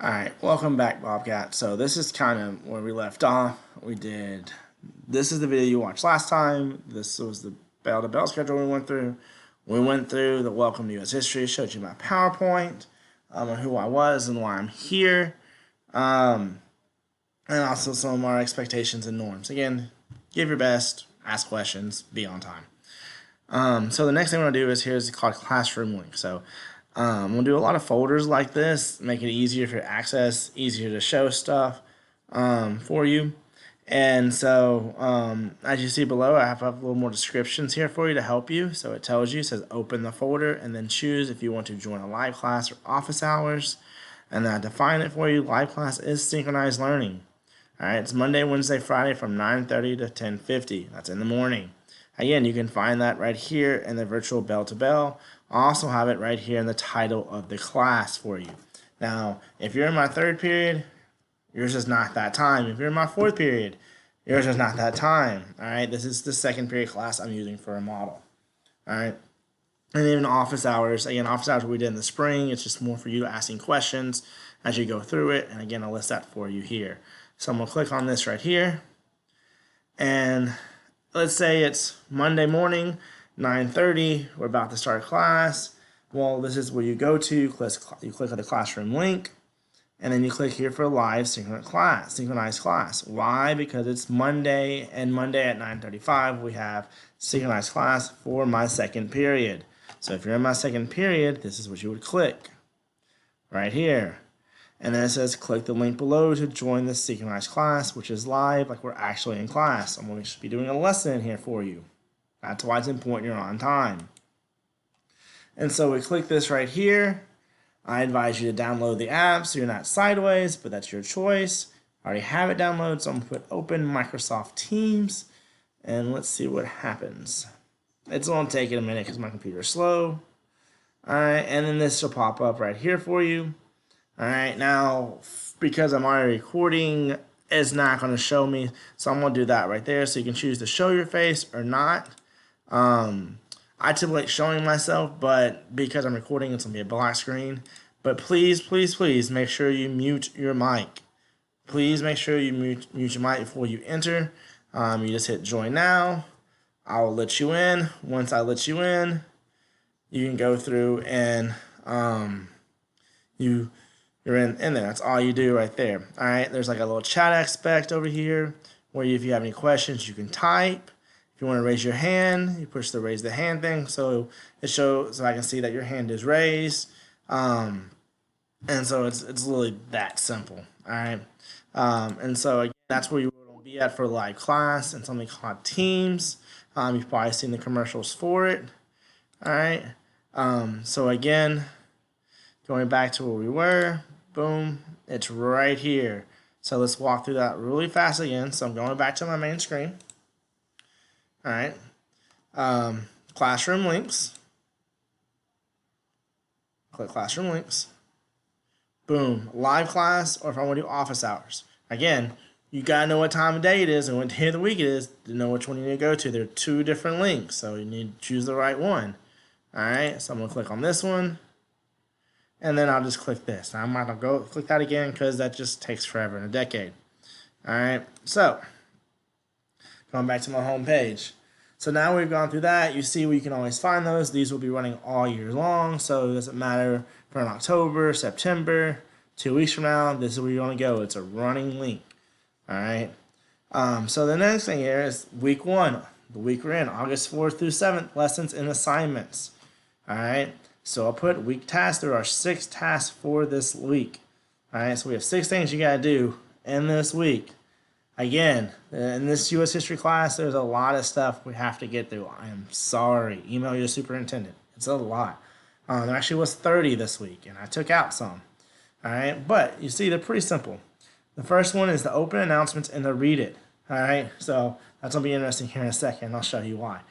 All right, welcome back, Bobcat. So this is kind of where we left off. This is the video you watched last time. This was the bell to bell schedule we went through. We went through the Welcome to U.S. History, showed you my PowerPoint, on who I was and why I'm here, um, and also some of our expectations and norms. Again, give your best, ask questions, be on time. So the next thing we're gonna do is here's called classroom link. So we'll do a lot of folders like this, make it easier for access, easier to show stuff for you. And so as you see below, I have a little more descriptions here for you to help you. So it tells you, it says open the folder and then choose if you want to join a live class or office hours. And then I define it for you. Live class is synchronized learning. All right, it's Monday, Wednesday, Friday from 9:30 to 10:50. That's in the morning. Again, you can find that right here in the virtual bell to bell. I also have it right here in the title of the class for you. Now, if you're in my third period, yours is not that time. If you're in my fourth period, yours is not that time. All right, this is the second period class I'm using for a model. All right, and even office hours. Again, office hours we did in the spring. It's just more for you asking questions as you go through it. And again, I'll list that for you here. So I'm gonna click on this right here, and let's say it's Monday morning, 9:30. We're about to start class. Well, this is where you go to. You click on the classroom link, and then you click here for live synchronized class. Why? Because it's Monday, and Monday at 9:35 we have synchronized class for my second period. So if you're in my second period, this is what you would click right here. And then it says click the link below to join the synchronized class, which is live, like we're actually in class. I'm going to be doing a lesson here for you. That's why it's important you're on time. And so we click this right here. I advise you to download the app so you're not sideways, but that's your choice. I already have it downloaded, so I'm going to put open Microsoft Teams, and let's see what happens. It's going to take it a minute because my computer is slow. All right, and then this will pop up right here for you. All right, now because I'm already recording, it's not going to show me, so I'm going to do that right there. So you can choose to show your face or not. I typically like showing myself, but because I'm recording, it's going to be a black screen. But please, please, please make sure you mute your mic. Please make sure you mute your mic before you enter. You just hit join now. I'll let you in. Once I let you in, you can go through and you're in there. That's all you do right there. All right, there's like a little chat aspect over here where if you have any questions, you can type. If you want to raise your hand, you push the raise the hand thing so it shows, so I can see that your hand is raised. And so it's literally that simple. All right. And so again, that's where you will be at for live class and something called Teams. You've probably seen the commercials for it. All right. So again, going back to where we were, boom, it's right here. So let's walk through that really fast again. So I'm going back to my main screen. All right. Classroom links. Click classroom links. Boom, live class, or if I want to do office hours. Again, you gotta know what time of day it is and what day of the week it is to know which one you need to go to. There are two different links, so you need to choose the right one. All right, so I'm gonna click on this one, and then I'll just click this. Now, I'm not gonna go click that again because that just takes forever and a decade. All right, so going back to my home page. So now we've gone through that. You see where you can always find those. These will be running all year long, so it doesn't matter for in October, September, 2 weeks from now. This is where you want to go. It's a running link. All right. So the next thing here is week one, the week we're in, August 4th through 7th, lessons and assignments. All right. So I'll put week tasks. There are 6 tasks for this week. All right. So we have 6 things you got to do in this week. Again, in this U.S. history class, there's a lot of stuff we have to get through. I am sorry. Email your superintendent. It's a lot. There actually was 30 this week, and I took out some. All right, but you see, they're pretty simple. The first one is the open announcements and the read it. All right, so that's going to be interesting here in a second. I'll show you why.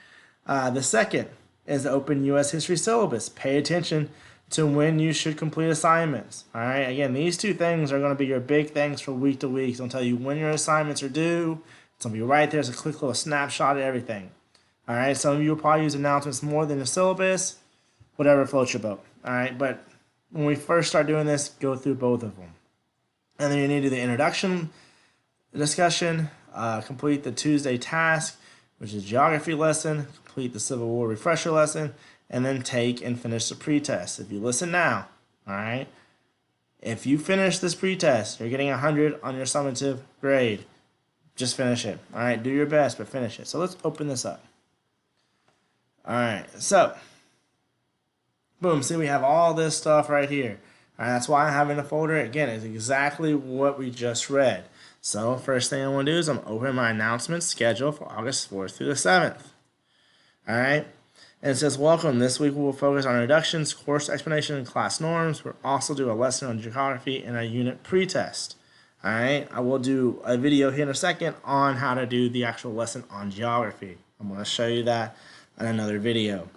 The second is the open U.S. history syllabus. Pay attention to when you should complete assignments. All right, again, these 2 things are going to be your big things for week to week. It's going to tell you when your assignments are due. It's going to be right there. It's a quick little snapshot of everything. All right, some of you will probably use announcements more than the syllabus, whatever floats your boat. All right, but when we first start doing this, go through both of them. And then you need to do the introduction discussion, complete the Tuesday task, which is geography lesson, complete the Civil War refresher lesson, and then take and finish the pretest. If you listen now, all right, if you finish this pretest, you're getting 100 on your summative grade. Just finish it. All right, do your best, but finish it. So let's open this up. All right, so boom, see we have all this stuff right here. All right, that's why I have in the folder. Again, it's exactly what we just read. So first thing I want to do is I'm opening my announcement schedule for August 4th through the 7th. All right, and it says, welcome. This week we will focus on introductions, course explanation, and class norms. We'll also do a lesson on geography and a unit pretest. All right, I will do a video here in a second on how to do the actual lesson on geography. I'm going to show you that in another video.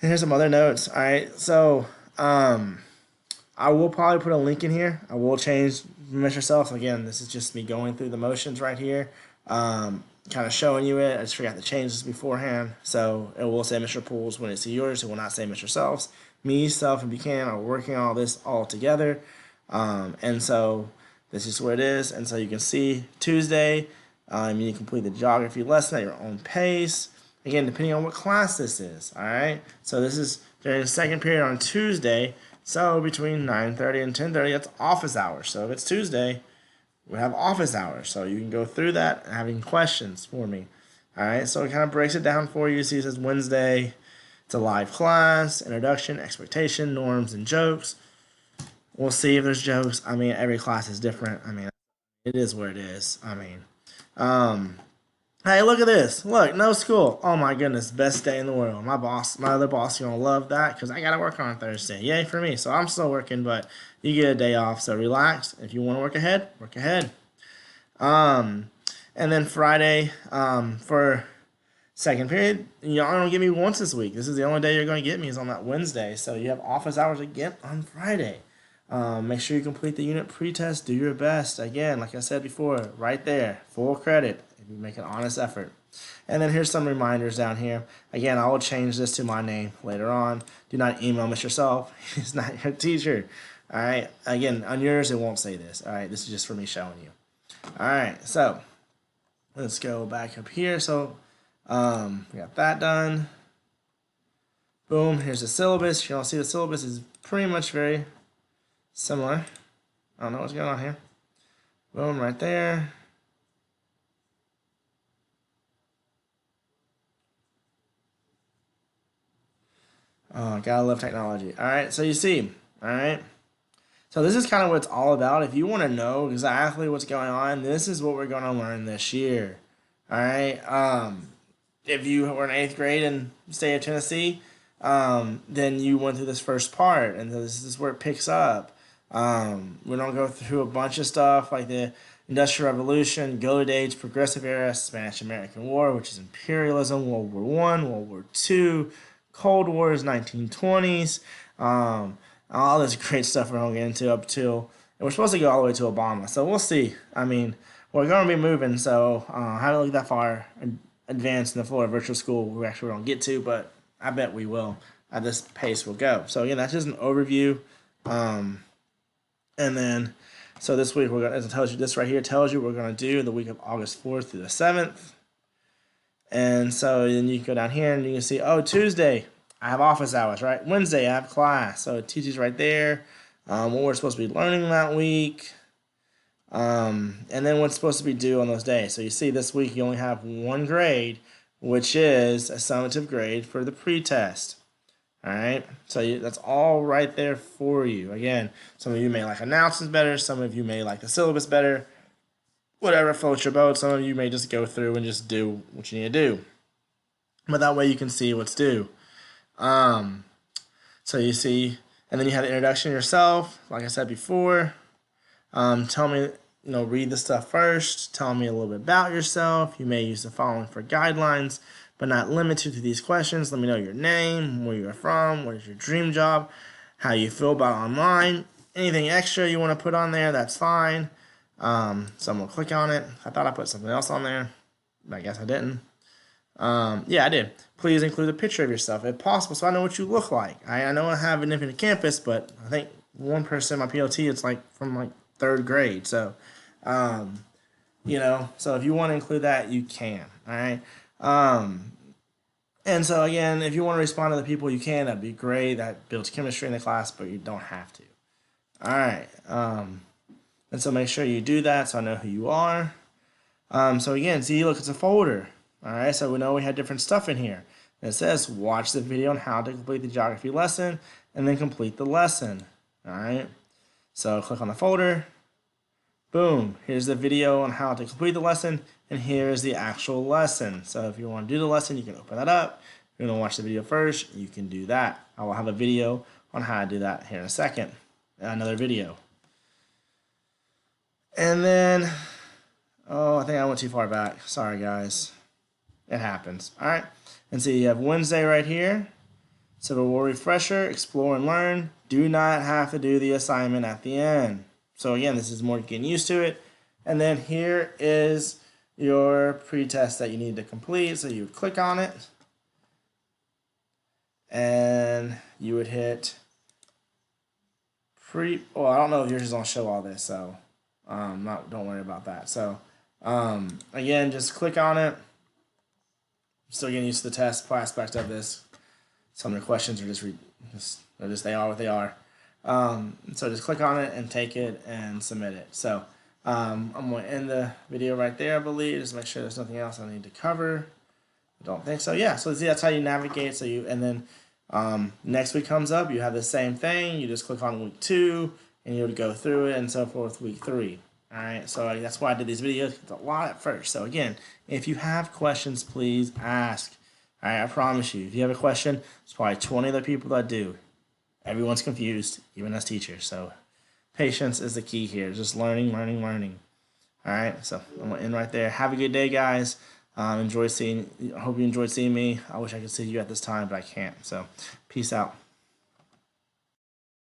And here's some other notes. All right, so I will probably put a link in here. I will change Mr. Self. Again, this is just me going through the motions right here, kind of showing you it. I just forgot to change this beforehand. So it will say Mr. Pools when it's yours. It will not say Mr. Self's. Me, Self, and Buchanan are working all this all together. And so this is where it is. And so you can see Tuesday, you complete the geography lesson at your own pace. Again, depending on what class this is, all right? So this is during the second period on Tuesday. So between 9:30 and 10:30, that's office hours. So if it's Tuesday, we have office hours. So you can go through that and having questions for me. All right, so it kind of breaks it down for you. See, it says Wednesday, it's a live class, introduction, expectation, norms, and jokes. We'll see if there's jokes. I mean, every class is different. I mean, it is what it is. I mean, hey, look at this. Look, no school. Oh my goodness, best day in the world. My other boss, is gonna love that because I gotta work on Thursday. Yay for me. So I'm still working, but you get a day off. So relax. If you want to work ahead, work ahead. And then Friday, for second period, y'all don't get me once this week. This is the only day you're gonna get me is on that Wednesday. So you have office hours again on Friday. Make sure you complete the unit pretest. Do your best. Again, like I said before, right there, full credit if you make an honest effort. And then here's some reminders down here. Again, I will change this to my name later on. Do not email Mr. Self. He's not your teacher. All right. Again, on yours, it won't say this. All right. This is just for me showing you. All right. So let's go back up here. So we got that done. Boom. Here's the syllabus. You all see the syllabus is pretty much very similar. I don't know what's going on here. Boom, right there. Oh, gotta love technology. All right, so you see, all right. So this is kind of what it's all about. If you want to know exactly what's going on, this is what we're going to learn this year. All right. If you were in 8th grade in the state of Tennessee, then you went through this first part, and this is where it picks up. We don't go through a bunch of stuff like the Industrial Revolution, Gilded Age, Progressive Era, Spanish-American War, which is imperialism, World War I, World War II, Cold Wars, 1920s, all this great stuff we're going to get into up till, and we're supposed to go all the way to Obama, so we'll see. I mean, we're going to be moving, so I haven't looked that far advanced in the Florida virtual school we actually don't get to, but I bet we will. At this pace we'll go. So again, that's just an overview. And then, so this week we're gonna, as it tells you, this right here tells you we're gonna do the week of August 4th through the 7th. And so then you can go down here and you can see, oh, Tuesday I have office hours, right? Wednesday I have class. So it teaches right there what we're supposed to be learning that week. And then what's supposed to be due on those days. So you see this week you only have one grade, which is a summative grade for the pretest. All right, so that's all right there for you. Again, some of you may like announcements better. Some of you may like the syllabus better. Whatever floats your boat. Some of you may just go through and just do what you need to do. But that way you can see what's due. So you see, and then you have the introduction yourself. Like I said before, tell me, read the stuff first. Tell me a little bit about yourself. You may use the following for guidelines, but not limited to these questions. Let me know your name, where you're from, what is your dream job, how you feel about online. Anything extra you want to put on there, that's fine. So I'm going to click on it. I thought I put something else on there, but I guess I didn't. Yeah, I did. Please include a picture of yourself if possible so I know what you look like. I know I have an infinite campus, but I think one person in my PLT, it's like from like third grade. So, you know, so if you want to include that, you can. All right. And so again, if you want to respond to the people, you can. That'd be great. That builds chemistry in the class, but you don't have to. All right. And so make sure you do that so I know who you are. So again, see, look, it's a folder. All right, so we know we had different stuff in here. And it says, watch the video on how to complete the geography lesson and then complete the lesson. All right, so click on the folder. Boom, here's the video on how to complete the lesson, and here's the actual lesson. So if you want to do the lesson, you can open that up. If you want to watch the video first, you can do that. I will have a video on how to do that here in a second. Another video. And then, oh, I think I went too far back. Sorry, guys. It happens. All right. And so you have Wednesday right here. So we'll refresher, explore, and learn. Do not have to do the assignment at the end. So again, this is more getting used to it. And then here is your pretest that you need to complete. So you would click on it. And you would hit well, I don't know if yours is going to show all this. So don't worry about that. So again, just click on it. Still getting used to the test aspect of this. Some of the questions are just they are what they are. So just click on it and take it and submit it. So I'm going to end the video right there, I believe. Just make sure there's nothing else I need to cover. I don't think so. Yeah, so see, that's how you navigate. So and then next week comes up, you have the same thing. You just click on week 2 and you would go through it and so forth week 3. All right, so that's why I did these videos. It's a lot at first. So again, if you have questions, please ask. All right, I promise you, if you have a question, there's probably 20 other people that do. Everyone's confused, even as teachers. So patience is the key here. Just learning. All right, so I'm gonna end right there. Have a good day, guys. I hope you enjoyed seeing me. I wish I could see you at this time, but I can't. So peace out.